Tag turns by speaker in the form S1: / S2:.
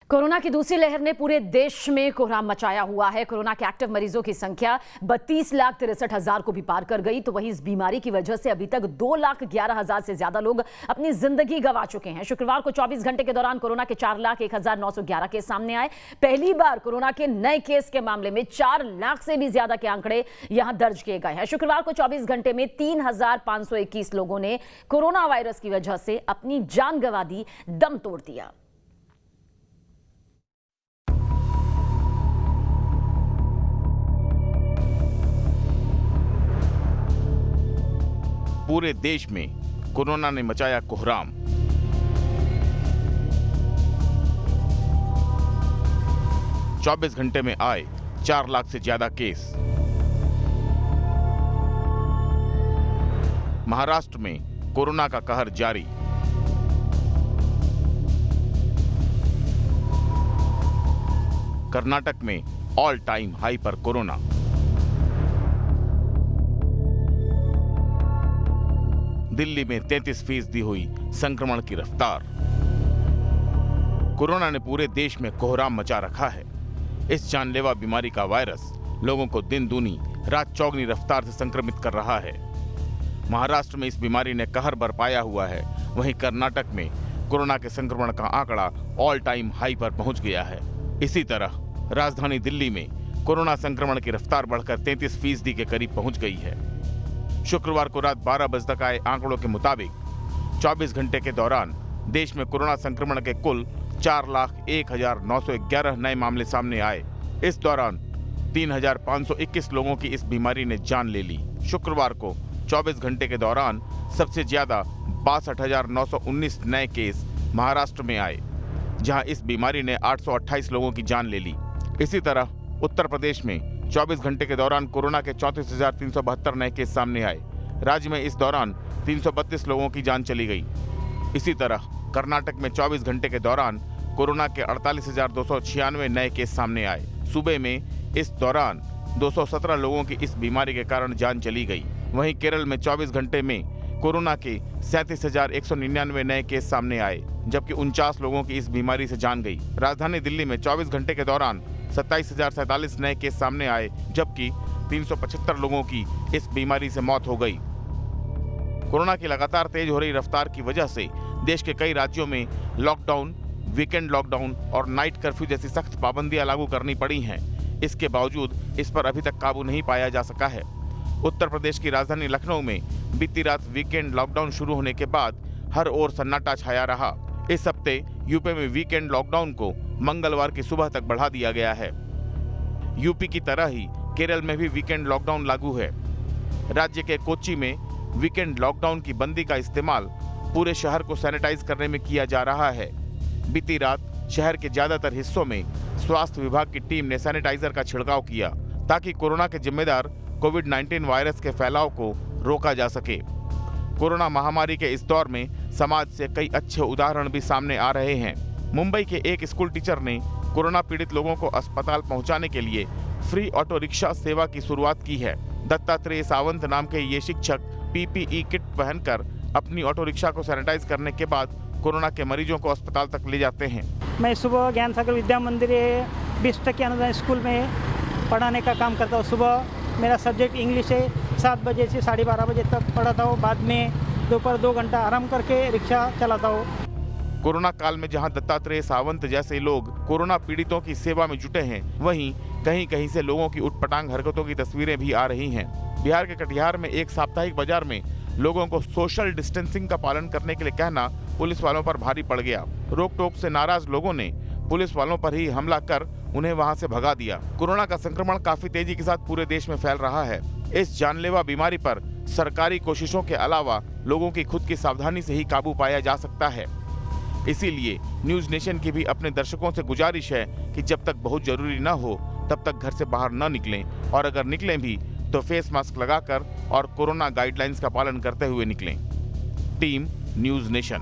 S1: Corona की दूसरी लहर ने पूरे देश में कोहराम मचाया हुआ है। कोरोना के एक्टिव मरीजों की संख्या 32,63,000 को भी पार कर गई। तो वहीं इस बीमारी की वजह से अभी तक 2,11,000 से ज्यादा लोग अपनी जिंदगी गंवा चुके हैं। शुक्रवार को 24 घंटे के दौरान कोरोना के 4,01,911 केस सामने आए। पहली बार कोरोना के नए केस के मामले में 4 लाख से भी ज्यादा के आंकड़े यहां दर्ज किए गए हैं। शुक्रवार को 24 घंटे में 3,521 लोगों ने कोरोना वायरस की वजह से अपनी जान गंवा दी, दम तोड़ दिया।
S2: पूरे देश में कोरोना ने मचाया कोहराम। चौबीस घंटे में आए 4 लाख से ज्यादा केस। महाराष्ट्र में कोरोना का कहर जारी। कर्नाटक में ऑल टाइम हाई पर कोरोना। दिल्ली में 33% हुई संक्रमण की रफ्तार। कोरोना ने पूरे देश में कोहराम मचा रखा है। इस जानलेवा बीमारी का वायरस लोगों को दिन दूनी रात चौगनी रफ्तार से संक्रमित कर रहा है। महाराष्ट्र में इस बीमारी ने कहर बरपाया हुआ है। वहीं कर्नाटक में कोरोना के संक्रमण का आंकड़ा ऑल टाइम हाई पर पहुंच गया है। इसी तरह राजधानी दिल्ली में कोरोना संक्रमण की रफ्तार बढ़कर 33% के करीब पहुंच गई है। शुक्रवार को रात 12 बजे तक आए आंकड़ों के मुताबिक 24 घंटे के दौरान देश में कोरोना संक्रमण के कुल 4,01,911 नए मामले सामने आए। इस दौरान 3,521 लोगों की इस बीमारी ने जान ले ली। शुक्रवार को 24 घंटे के दौरान सबसे ज्यादा 62,919 नए केस महाराष्ट्र में आए, जहां इस बीमारी ने 828 लोगों की जान ले ली। इसी तरह उत्तर प्रदेश में 24 घंटे के दौरान कोरोना के 34,372 नए केस सामने आए। राज्य में इस दौरान 332 लोगों की जान चली गई। इसी तरह कर्नाटक में 24 घंटे के दौरान कोरोना के 48,296 नए केस सामने आए। सूबे में इस दौरान 217 लोगों की इस बीमारी के कारण जान चली गई। वहीं केरल में 24 घंटे में कोरोना के 37,199 नए केस सामने आए, जबकि 49 लोगों की इस बीमारी से जान गई। राजधानी दिल्ली में 24 घंटे के दौरान 27,047 नए केस सामने आए, जबकि 375 लोगों की इस बीमारी से मौत हो गई। कोरोना की लगातार तेज हो रही रफ्तार की वजह से देश के कई राज्यों में लॉकडाउन, वीकेंड लॉकडाउन और नाइट कर्फ्यू जैसी सख्त पाबंदियां लागू करनी पड़ी हैं। इसके बावजूद इस पर अभी तक काबू नहीं पाया जा सका है। उत्तर प्रदेश की राजधानी लखनऊ में बीती रात वीकेंड लॉकडाउन शुरू होने के बाद हर ओर सन्नाटा छाया रहा। इस हफ्ते यूपी में वीकेंड लॉकडाउन को मंगलवार की सुबह तक बढ़ा दिया गया है। यूपी की तरह ही केरल में भी वीकेंड लॉकडाउन लागू है। राज्य के कोच्चि में वीकेंड लॉकडाउन की बंदी का इस्तेमाल पूरे शहर को सैनिटाइज करने में किया जा रहा है। बीती रात शहर के ज्यादातर हिस्सों में स्वास्थ्य विभाग की टीम ने सैनिटाइजर का छिड़काव किया, ताकि कोरोना के जिम्मेदार कोविड-19 वायरस के फैलाव को रोका जा सके। कोरोना महामारी के इस दौर में समाज से कई अच्छे उदाहरण भी सामने आ रहे हैं। मुंबई के एक स्कूल टीचर ने कोरोना पीड़ित लोगों को अस्पताल पहुंचाने के लिए फ्री ऑटो रिक्शा सेवा की शुरुआत की है। दत्तात्रेय सावंत नाम के ये शिक्षक PPE किट पहनकर अपनी ऑटो रिक्शा को सैनिटाइज करने के बाद कोरोना के मरीजों को अस्पताल तक ले जाते हैं।
S3: मैं सुबह ज्ञान सागर विद्या मंदिर 20% अनुदान स्कूल में पढ़ाने का काम करता हूँ। सुबह मेरा सब्जेक्ट इंग्लिश है। 7 बजे से 12:30 बजे तक पढ़ाता हूँ। बाद में दोपहर 2 घंटा आराम करके रिक्शा चलाता हूँ।
S2: कोरोना काल में जहां दत्तात्रेय सावंत जैसे लोग कोरोना पीड़ितों की सेवा में जुटे हैं, वहीं कहीं कहीं से लोगों की उटपटांग हरकतों की तस्वीरें भी आ रही हैं। बिहार के कटिहार में एक साप्ताहिक बाजार में लोगों को सोशल डिस्टेंसिंग का पालन करने के लिए कहना पुलिस वालों पर भारी पड़ गया। रोक टोक से नाराज लोगों ने पुलिस वालों पर ही हमला कर उन्हें वहां से भगा दिया। कोरोना का संक्रमण काफी तेजी के साथ पूरे देश में फैल रहा है। इस जानलेवा बीमारी पर सरकारी कोशिशों के अलावा लोगों की खुद की सावधानी से ही काबू पाया जा सकता है। इसीलिए न्यूज नेशन की भी अपने दर्शकों से गुजारिश है कि जब तक बहुत जरूरी न हो तब तक घर से बाहर न निकलें, और अगर निकलें भी तो फेस मास्क लगाकर और कोरोना गाइडलाइंस का पालन करते हुए निकलें। Team news nation.